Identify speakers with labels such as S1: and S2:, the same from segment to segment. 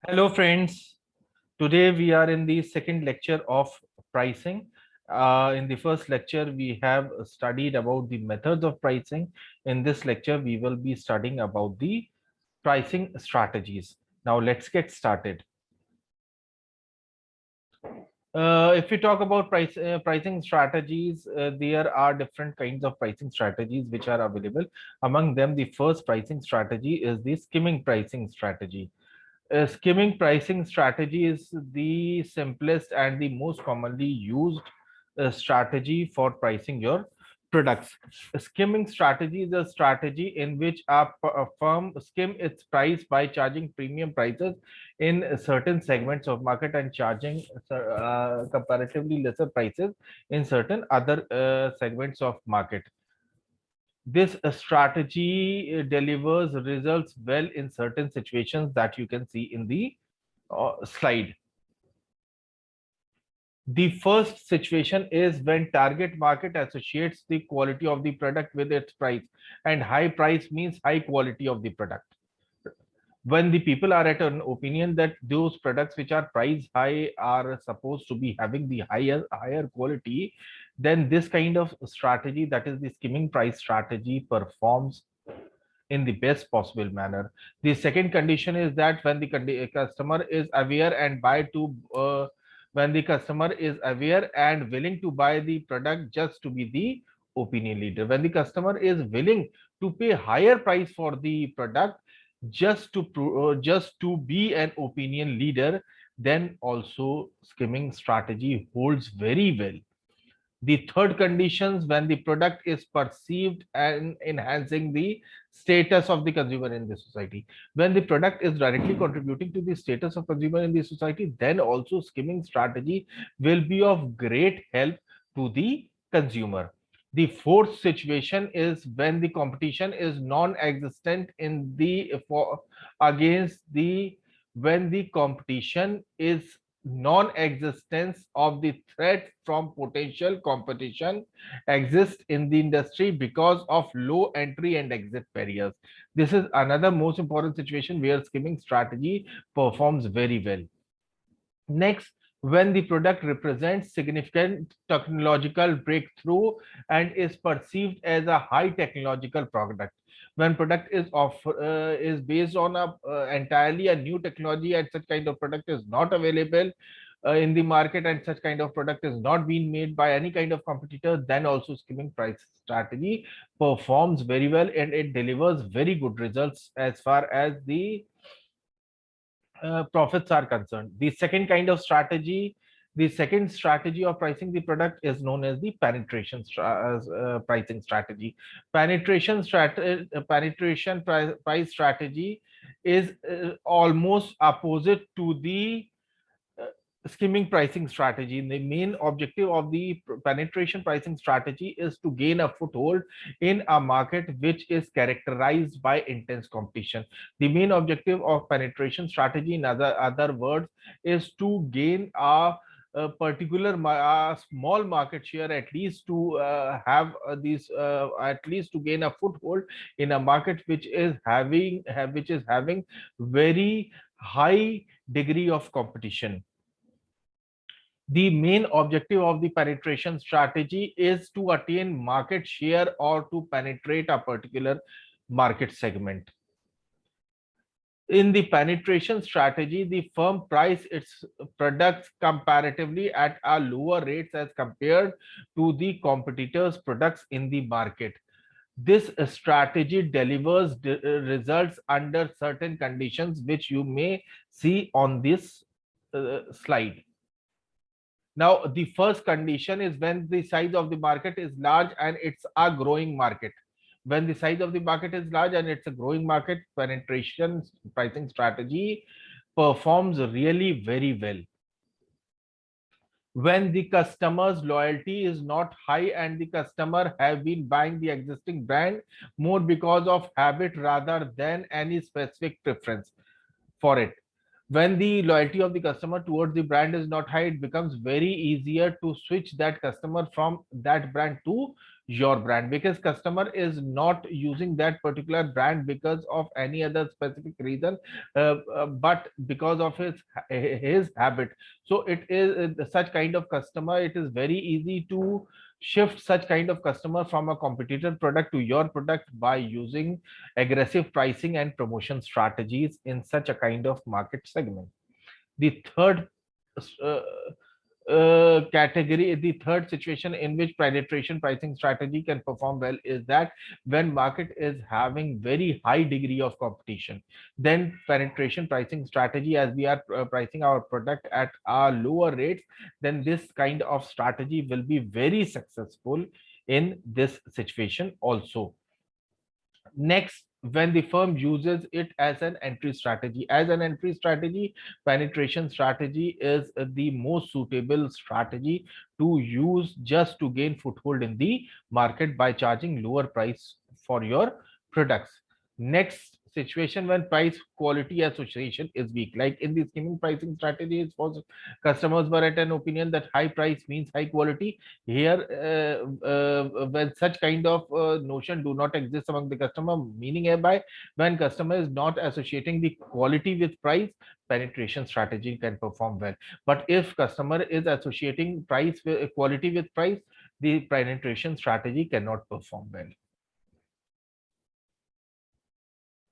S1: Hello, friends. Today we are in the second lecture of pricing. In the first lecture, we have studied about the methods of pricing. In this lecture, we will be studying about the pricing strategies. Now, let's get started. If we talk about pricing strategies, there are different kinds of pricing strategies which are available. Among them, the first pricing strategy is the skimming pricing strategy. Skimming pricing strategy is the simplest and the most commonly used strategy for pricing your products. A skimming strategy is a strategy in which a firm skim its price by charging premium prices in certain segments of market and charging comparatively lesser prices in certain other segments of market. This strategy delivers results well in certain situations that you can see in the slide. The first situation is when target market associates the quality of the product with its price, and high price means high quality of the product. When the people are at an opinion that those products which are priced high are supposed to be having the higher quality, then this kind of strategy, that is the skimming price strategy, performs in the best possible manner. The second condition is that when the customer is aware and buy to when the customer is aware and willing to buy the product just to be the opinion leader, when the customer is willing to pay higher price for the product just to be an opinion leader, then also skimming strategy holds very well. The third conditions, when the product is perceived and enhancing the status of the consumer in the society. When the product is directly contributing to the status of consumer in the society, then also skimming strategy will be of great help to the consumer. The fourth situation is when the competition is non-existent in the for against the when the competition is non-existence of the threat from potential competition exists in the industry because of low entry and exit barriers. This is another most important situation where skimming strategy performs very well. Next, when the product represents significant technological breakthrough and is perceived as a high technological product. When product is based on a entirely a new technology and such kind of product is not available in the market and such kind of product is not being made by any kind of competitor, then also skimming price strategy performs very well and it delivers very good results as far as the profits are concerned. The second strategy of pricing the product is known as the pricing strategy. Penetration price strategy is almost opposite to the uh, skimming pricing strategy. The main objective of the penetration pricing strategy is to gain a foothold in a market which is characterized by intense competition. The main objective of penetration strategy, in other words, is to gain a particular small market share, at least to have these at least to gain a foothold in a market which is having very high degree of competition. The main objective of the penetration strategy is to attain market share or to penetrate a particular market segment. In the penetration strategy, the firm price its products comparatively at a lower rates as compared to the competitors' products in the market. This strategy delivers results under certain conditions, which you may see on this slide. Now, the first condition is when the size of the market is large and it's a growing market. When the size of the market is large and it's a growing market, penetration pricing strategy performs really very well. When the customer's loyalty is not high and the customer have been buying the existing brand more because of habit rather than any specific preference for it. When the loyalty of the customer towards the brand is not high, it becomes very easier to switch that customer from that brand to your brand, because customer is not using that particular brand because of any other specific reason, but because of his habit. So it is such kind of customer, it is very easy to shift such kind of customer from a competitor product to your product by using aggressive pricing and promotion strategies in such a kind of market segment. The third uh, category, the third situation in which penetration pricing strategy can perform well is that when market is having very high degree of competition, then penetration pricing strategy, as we are pricing our product at our lower rates, then this kind of strategy will be very successful in this situation also. Next, when the firm uses it as an entry strategy, penetration strategy is the most suitable strategy to use just to gain foothold in the market by charging lower price for your products. Next situation, when price quality association is weak, like in the skimming pricing strategies, for customers were at an opinion that high price means high quality. Here when such kind of notion do not exist among the customer, meaning hereby when customer is not associating the quality with price, penetration strategy can perform well. But if customer is associating price with quality with price, the penetration strategy cannot perform well.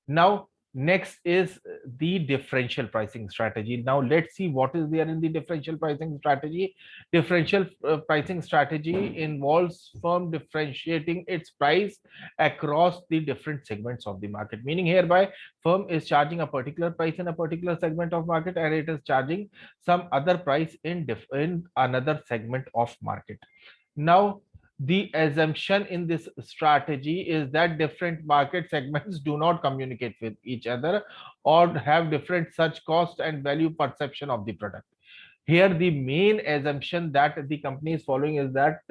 S1: Now, next is the differential pricing strategy. Now, let's see what is there in the differential pricing strategy. Differential pricing strategy involves firm differentiating its price across the different segments of the market. Meaning hereby, firm is charging a particular price in a particular segment of market, and it is charging some other price in another segment of market. Now, the assumption in this strategy is that different market segments do not communicate with each other or have different such cost and value perception of the product. Here, the main assumption that the company is following is that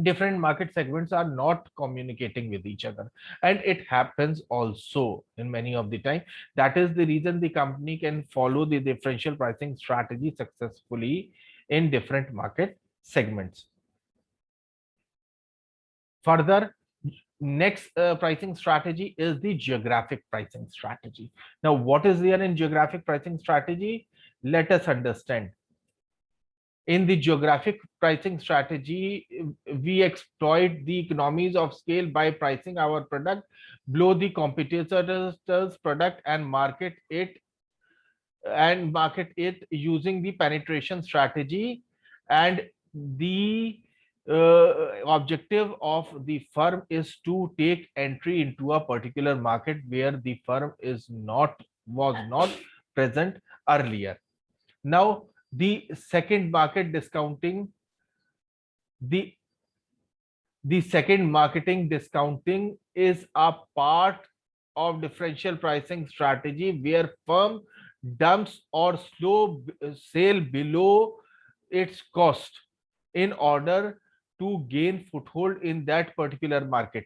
S1: different market segments are not communicating with each other, and it happens also in many of the time. That is the reason the company can follow the differential pricing strategy successfully in different market segments. Further, next pricing strategy is the geographic pricing strategy. Now, what is there in geographic pricing strategy? Let us understand. In the geographic pricing strategy, we exploit the economies of scale by pricing our product below the competitor's product and market it using the penetration strategy. And the objective of the firm is to take entry into a particular market where the firm was not present earlier. Now, the second market discounting, the second marketing discounting is a part of differential pricing strategy where firm dumps or slow sale below its cost in order to gain foothold in that particular market.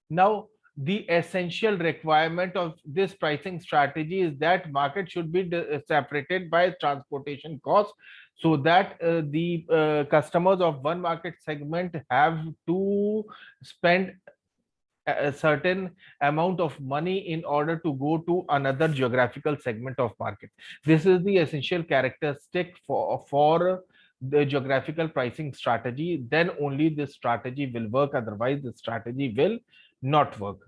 S1: Now, the essential requirement of this pricing strategy is that market should be separated by transportation costs, so that the customers of one market segment have to spend a certain amount of money in order to go to another geographical segment of market. This is the essential characteristic for the geographical pricing strategy. Then only this strategy will work, otherwise the strategy will not work.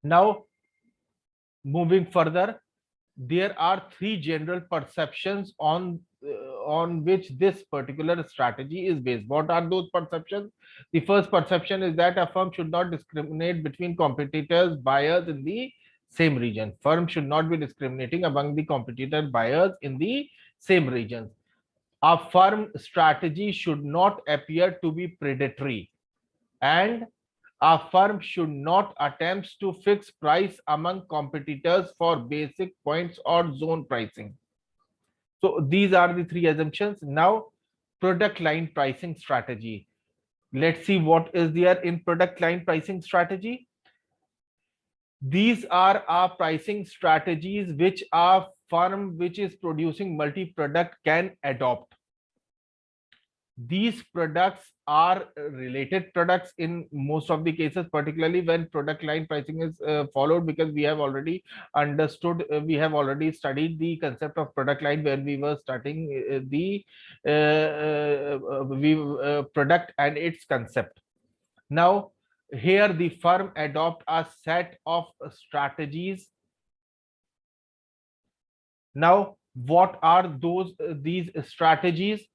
S1: Now, moving further, there are three general perceptions on which this particular strategy is based. What are those perceptions? The first perception is that a firm should not discriminate between competitors, buyers in the same region. Firm should not be discriminating among the competitor buyers in the same regions. A firm strategy should not appear to be predatory, and a firm should not attempt to fix price among competitors for basic points or zone pricing. So these are the three assumptions. Now, product line pricing strategy. Let's see what is there in product line pricing strategy. These are our pricing strategies which a firm which is producing multi-product can adopt. These products are related products in most of the cases, particularly when product line pricing is followed, because we have already understood, we have already studied the concept of product line when we were starting the product and its concept. Now, here the firm adopt a set of strategies. Now, what are these strategies?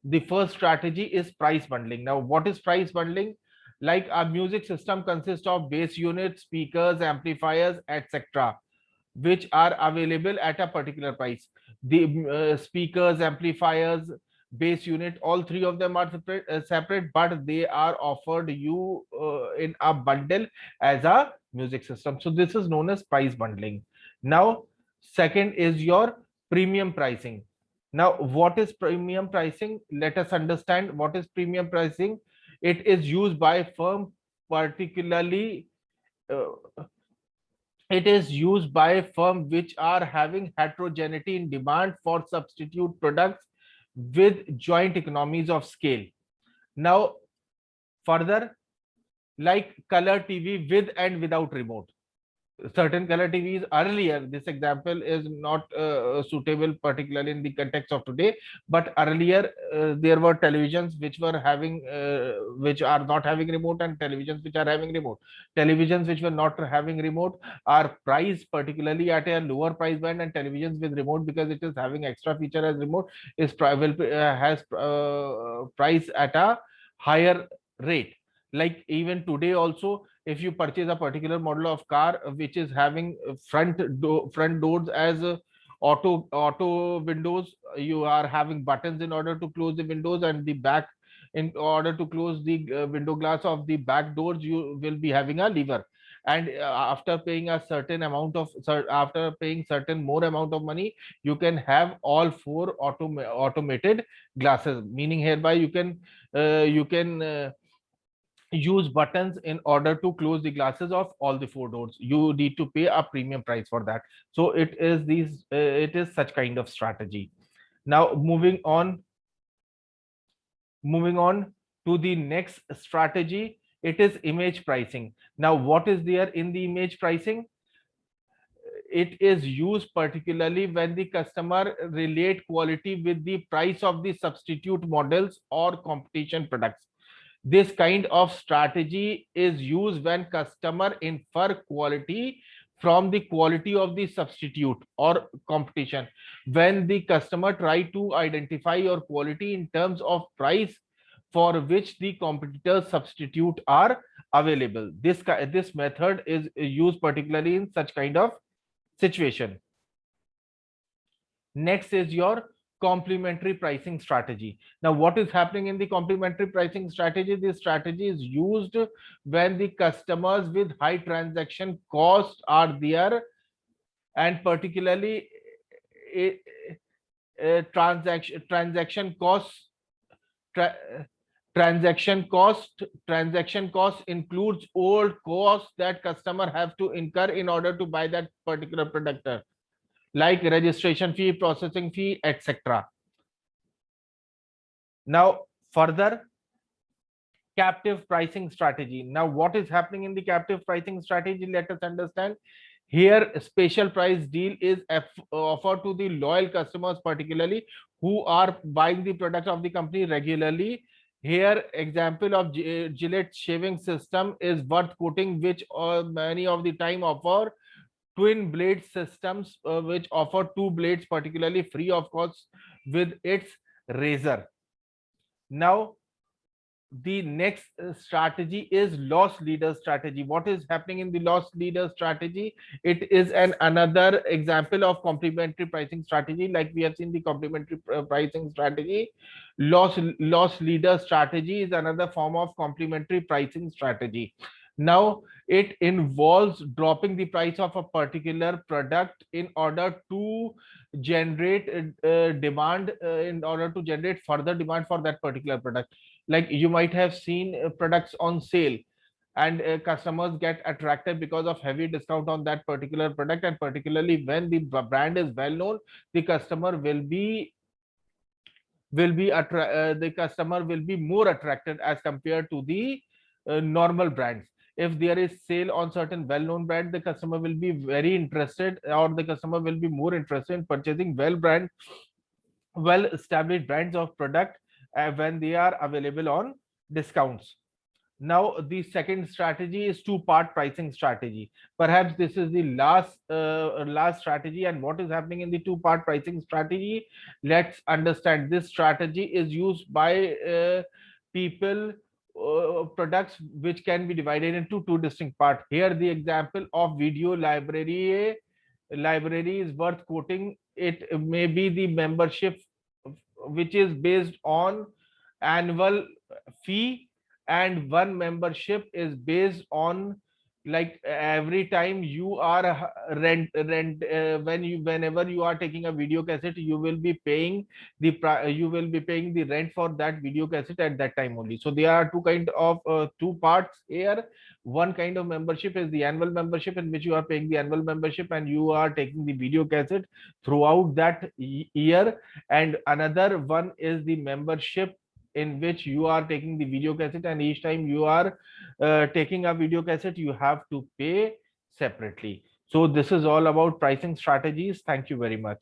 S1: The first strategy is price bundling. Now, what is price bundling? Like, a music system consists of bass units, speakers, amplifiers, etc., which are available at a particular price. The speakers, amplifiers, bass unit, all three of them are separate, but they are offered you in a bundle as a music system. So this is known as price bundling. Now, second is your premium pricing. Now, what is premium pricing? Let us understand what is premium pricing. It is used by firm, particularly uh, it is used by firms which are having heterogeneity in demand for substitute products with joint economies of scale. Now, further, like color TV with and without remote. Certain color TVs earlier, this example is not suitable particularly in the context of today, but earlier there were televisions which were having which are not having remote, and televisions which are having remote. Televisions which were not having remote are priced particularly at a lower price band, and televisions with remote, because it is having extra feature as remote, is has price at a higher rate. Like even today also, if you purchase a particular model of car which is having front doors as auto windows, you are having buttons in order to close the windows, and the back, in order to close the window glass of the back doors, you will be having a lever. And after paying a certain amount of after paying certain more amount of money, you can have all four automated glasses, meaning hereby you can use buttons in order to close the glasses of all the four doors. You need to pay a premium price for that. So it is such kind of strategy. Now, moving on to the next strategy, it is image pricing. Now, what is there in the image pricing? It is used particularly when the customer relate quality with the price of the substitute models or competition products. This kind of strategy is used when customer infer quality from the quality of the substitute or competition. When the customer try to identify your quality in terms of price for which the competitors substitute are available. This method is used particularly in such kind of situation. Next is your complementary pricing strategy. Now, what is happening in the complementary pricing strategy? This strategy is used when the customers with high transaction costs are there, and particularly transaction costs. Tra transaction cost includes old costs that customer have to incur in order to buy that particular product, like registration fee, processing fee, etc. Now, further, captive pricing strategy. Now, what is happening in the captive pricing strategy? Let us understand. Here, a special price deal is offered to the loyal customers, particularly who are buying the product of the company regularly. Here, example of Gillette shaving system is worth quoting, which many of the time offer twin blade systems, which offer two blades particularly free of cost with its razor. Now, the next strategy is loss leader strategy. What is happening in the loss leader strategy? It is another example of complementary pricing strategy. Like we have seen the complementary pricing strategy, loss leader strategy is another form of complementary pricing strategy. Now, it involves dropping the price of a particular product in order to generate demand, in order to generate further demand for that particular product. Like you might have seen products on sale, and customers get attracted because of heavy discount on that particular product, and particularly when the brand is well known, the customer will be the customer will be more attracted as compared to the normal brands. If there is sale on certain well-known brand, the customer will be very interested, or the customer will be more interested in purchasing well established brands of product when they are available on discounts. Now the second strategy is two-part pricing strategy. Perhaps this is the last strategy. And what is happening in the two-part pricing strategy? Let's understand. This strategy is used by people, products which can be divided into two distinct parts. Here the example of video library is worth quoting. It may be the membership which is based on annual fee, and one membership is based on, like, every time you are whenever you are taking a video cassette, you will be paying the rent for that video cassette at that time only. So there are two parts here. One kind of membership is the annual membership, in which you are paying the annual membership and you are taking the video cassette throughout that year. And another one is the membership in which you are taking the video cassette, and each time you are taking a video cassette, you have to pay separately. So this is all about pricing strategies. Thank you very much.